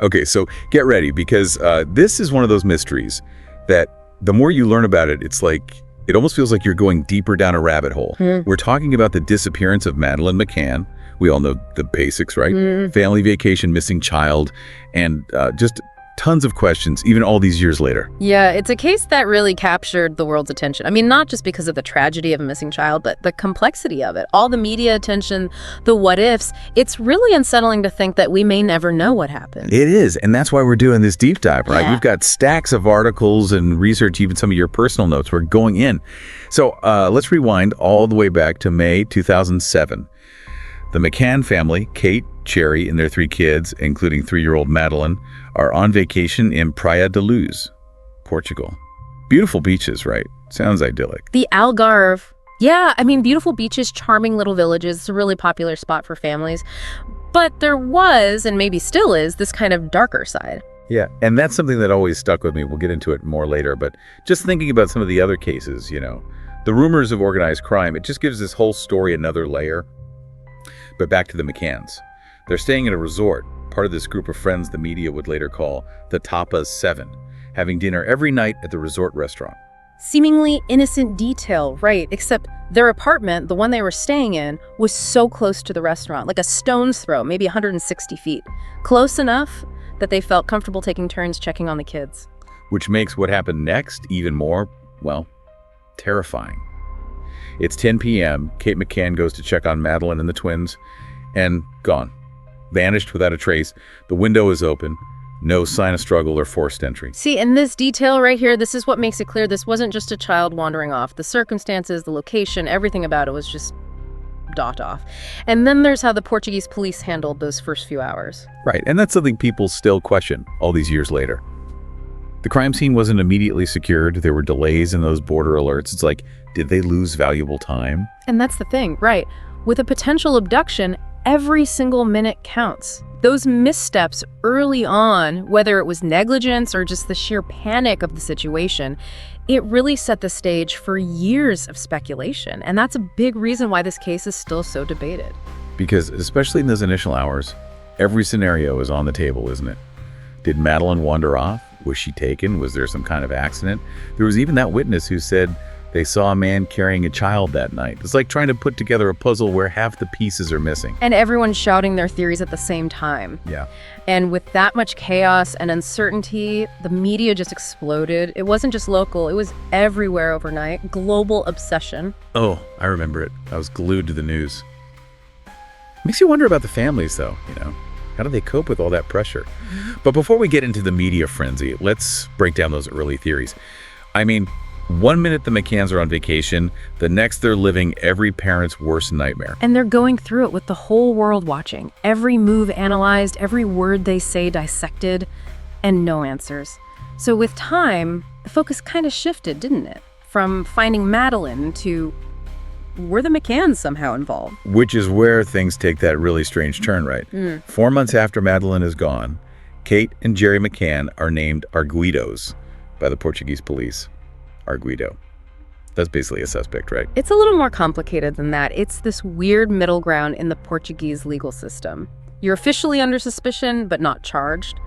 Okay, so get ready because this is one of those mysteries that the more you learn about it, it almost feels like you're going deeper down a rabbit hole. We're talking about the disappearance of Madeleine McCann. We all know the basics, right? Family vacation, missing child, and just tons of questions, even all these years later. Yeah, it's a case that really captured the world's attention. I mean, not just because of the tragedy of a missing child, but the complexity of it. All the media attention, the what ifs. It's really unsettling to think that we may never know what happened. It is, and that's why we're doing this deep dive, right? Yeah. We've got stacks of articles and research, even some of your personal notes. We're going in. So let's rewind all the way back to May 2007. The McCann family, Kate, Cherry, and their 3 kids, including 3-year-old Madeleine, are on vacation in Praia da Luz, Portugal. Beautiful beaches, right? Sounds idyllic. The Algarve. Yeah, I mean, beautiful beaches, charming little villages. It's a really popular spot for families. But there was, and maybe still is, this kind of darker side. Yeah, and that's something that always stuck with me. We'll get into it more later, but just thinking about some of the other cases, the rumors of organized crime, it just gives this whole story another layer. But back to the McCanns. They're staying at a resort, part of this group of friends the media would later call the Tapas 7, having dinner every night at the resort restaurant. Seemingly innocent detail, right? Except their apartment, the one they were staying in, was so close to the restaurant, like a stone's throw, maybe 160 feet. Close enough that they felt comfortable taking turns checking on the kids. Which makes what happened next even more, terrifying. It's 10 p.m. Kate McCann goes to check on Madeleine and the twins, and gone. Vanished without a trace. The window is open. No sign of struggle or forced entry. See, in this detail right here, this is what makes it clear this wasn't just a child wandering off. The circumstances, the location, everything about it was just dot off. And then there's how the Portuguese police handled those first few hours. Right, and that's something people still question all these years later. The crime scene wasn't immediately secured. There were delays in those border alerts. It's like, did they lose valuable time? And that's the thing, right? With a potential abduction, every single minute counts. Those missteps early on, whether it was negligence or just the sheer panic of the situation, it really set the stage for years of speculation. And that's a big reason why this case is still so debated. Because especially in those initial hours, every scenario is on the table, isn't it? Did Madeleine wander off? Was she taken? Was there some kind of accident? There was even that witness who said they saw a man carrying a child that night. It's like trying to put together a puzzle where half the pieces are missing. And everyone's shouting their theories at the same time. Yeah. And with that much chaos and uncertainty, the media just exploded. It wasn't just local, it was everywhere overnight. Global obsession. Oh, I remember it. I was glued to the news. Makes you wonder about the families, though, How do they cope with all that pressure? But before we get into the media frenzy, let's break down those early theories. I mean, 1 minute the McCanns are on vacation, the next they're living every parent's worst nightmare. And they're going through it with the whole world watching. Every move analyzed, every word they say dissected, and no answers. So with time, the focus kind of shifted, didn't it? From finding Madeleine to, were the McCanns somehow involved? Which is where things take that really strange turn, right? 4 months after Madeleine is gone, Kate and Jerry McCann are named arguidos by the Portuguese police. Arguido. That's basically a suspect, right? It's a little more complicated than that. It's this weird middle ground in the Portuguese legal system. You're officially under suspicion, but not charged.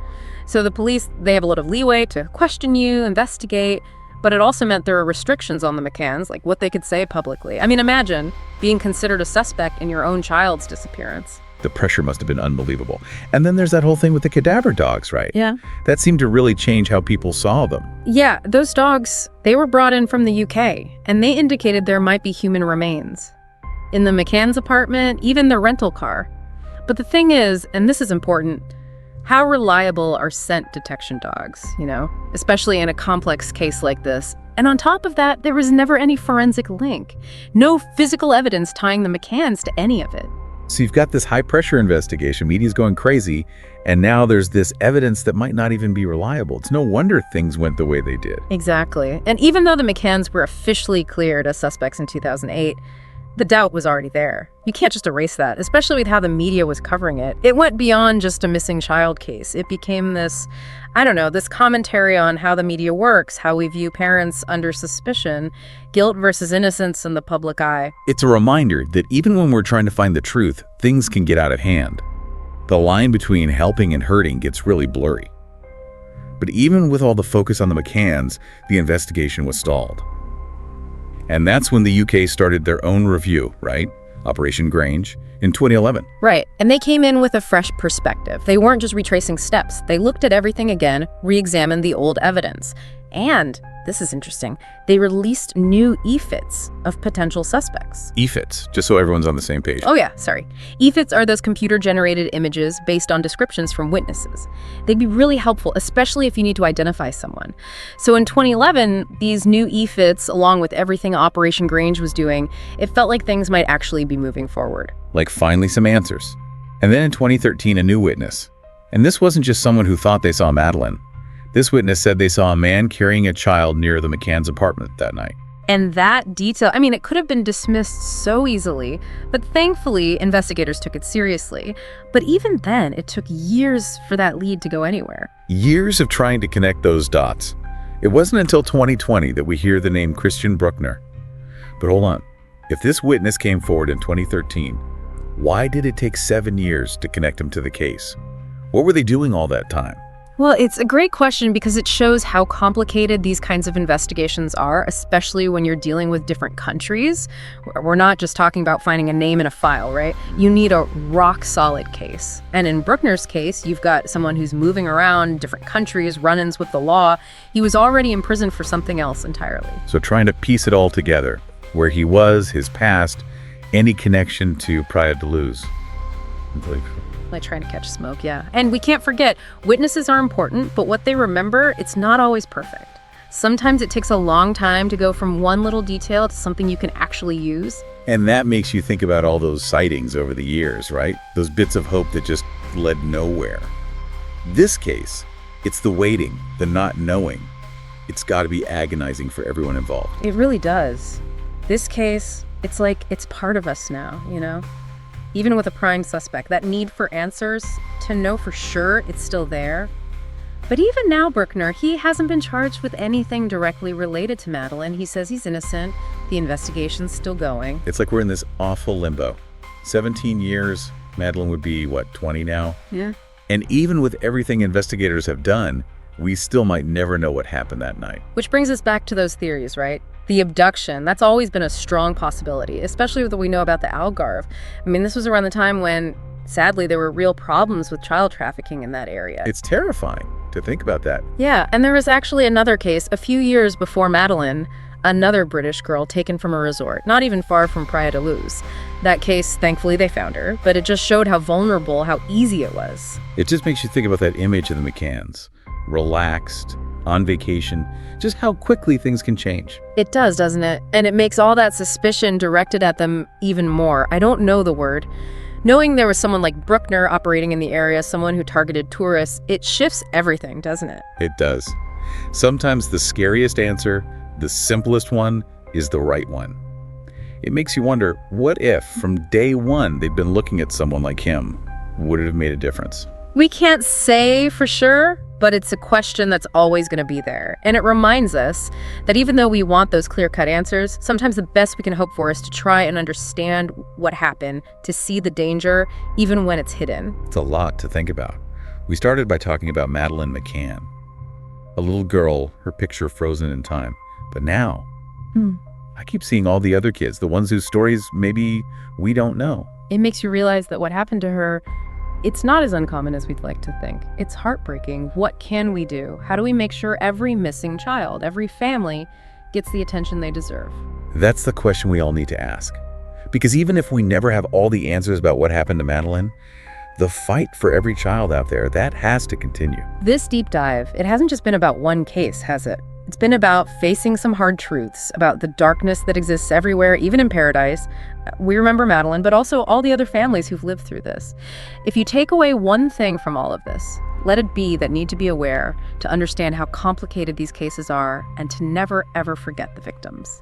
So the police, they have a lot of leeway to question you, investigate, but it also meant there are restrictions on the McCanns, like what they could say publicly. I mean, imagine being considered a suspect in your own child's disappearance. The pressure must have been unbelievable. And then there's that whole thing with the cadaver dogs, right? Yeah. That seemed to really change how people saw them. Yeah, those dogs, they were brought in from the UK, and they indicated there might be human remains. In the McCann's apartment, even their rental car. But the thing is, and this is important, how reliable are scent detection dogs, especially in a complex case like this? And on top of that, there was never any forensic link. No physical evidence tying the McCanns to any of it. So you've got this high-pressure investigation, media's going crazy, and now there's this evidence that might not even be reliable. It's no wonder things went the way they did. Exactly. And even though the McCanns were officially cleared as suspects in 2008, the doubt was already there. You can't just erase that, especially with how the media was covering it. It went beyond just a missing child case. It became this, this commentary on how the media works, how we view parents under suspicion, guilt versus innocence in the public eye. It's a reminder that even when we're trying to find the truth, things can get out of hand. The line between helping and hurting gets really blurry. But even with all the focus on the McCanns, the investigation was stalled. And that's when the UK started their own review, right? Operation Grange, in 2011. Right, and they came in with a fresh perspective. They weren't just retracing steps. They looked at everything again, re-examined the old evidence. And, this is interesting, they released new EFITs of potential suspects. EFITs, just so everyone's on the same page. Oh yeah, sorry. EFITs are those computer-generated images based on descriptions from witnesses. They'd be really helpful, especially if you need to identify someone. So in 2011, these new EFITs, along with everything Operation Grange was doing, it felt like things might actually be moving forward. Like finally some answers. And then in 2013, a new witness. And this wasn't just someone who thought they saw Madeleine. This witness said they saw a man carrying a child near the McCann's apartment that night. And that detail, I mean, it could have been dismissed so easily, but thankfully, investigators took it seriously. But even then, it took years for that lead to go anywhere. Years of trying to connect those dots. It wasn't until 2020 that we hear the name Christian Bruckner. But hold on. If this witness came forward in 2013, why did it take 7 years to connect him to the case? What were they doing all that time? Well, it's a great question because it shows how complicated these kinds of investigations are, especially when you're dealing with different countries. We're not just talking about finding a name in a file, right? You need a rock-solid case. And in Bruckner's case, you've got someone who's moving around different countries, run-ins with the law. He was already in prison for something else entirely. So trying to piece it all together, where he was, his past, any connection to Praia da Luz, I believe. Like trying to catch smoke, yeah. And we can't forget, witnesses are important, but what they remember, it's not always perfect. Sometimes it takes a long time to go from one little detail to something you can actually use. And that makes you think about all those sightings over the years, right? Those bits of hope that just led nowhere. This case, it's the waiting, the not knowing. It's got to be agonizing for everyone involved. It really does. This case, it's like it's part of us now, you know? Even with a prime suspect, that need for answers, to know for sure it's still there. But even now, Bruckner, he hasn't been charged with anything directly related to Madeleine. He says he's innocent. The investigation's still going. It's like we're in this awful limbo. 17 years, Madeleine would be, what, 20 now? Yeah. And even with everything investigators have done, we still might never know what happened that night. Which brings us back to those theories, right? The abduction, that's always been a strong possibility, especially with what we know about the Algarve. I mean, this was around the time when, sadly, there were real problems with child trafficking in that area. It's terrifying to think about that. Yeah, and there was actually another case a few years before Madeleine, another British girl taken from a resort, not even far from Praia da Luz. That case, thankfully, they found her, but it just showed how vulnerable, how easy it was. It just makes you think about that image of the McCanns. Relaxed, on vacation, just how quickly things can change. It does, doesn't it? And it makes all that suspicion directed at them even more. I don't know the word. Knowing there was someone like Bruckner operating in the area, someone who targeted tourists, it shifts everything, doesn't it? It does. Sometimes the scariest answer, the simplest one, is the right one. It makes you wonder, what if, from day one, they'd been looking at someone like him? Would it have made a difference? We can't say for sure, but it's a question that's always going to be there. And it reminds us that even though we want those clear-cut answers, sometimes the best we can hope for is to try and understand what happened, to see the danger, even when it's hidden. It's a lot to think about. We started by talking about Madeleine McCann, a little girl, her picture frozen in time. But now, I keep seeing all the other kids, the ones whose stories maybe we don't know. It makes you realize that what happened to her, it's not as uncommon as we'd like to think. It's heartbreaking. What can we do? How do we make sure every missing child, every family, gets the attention they deserve? That's the question we all need to ask. Because even if we never have all the answers about what happened to Madeleine, the fight for every child out there, that has to continue. This deep dive, it hasn't just been about one case, has it? It's been about facing some hard truths, about the darkness that exists everywhere, even in paradise. We remember Madeleine, but also all the other families who've lived through this. If you take away one thing from all of this, let it be that need to be aware, to understand how complicated these cases are, and to never, ever forget the victims.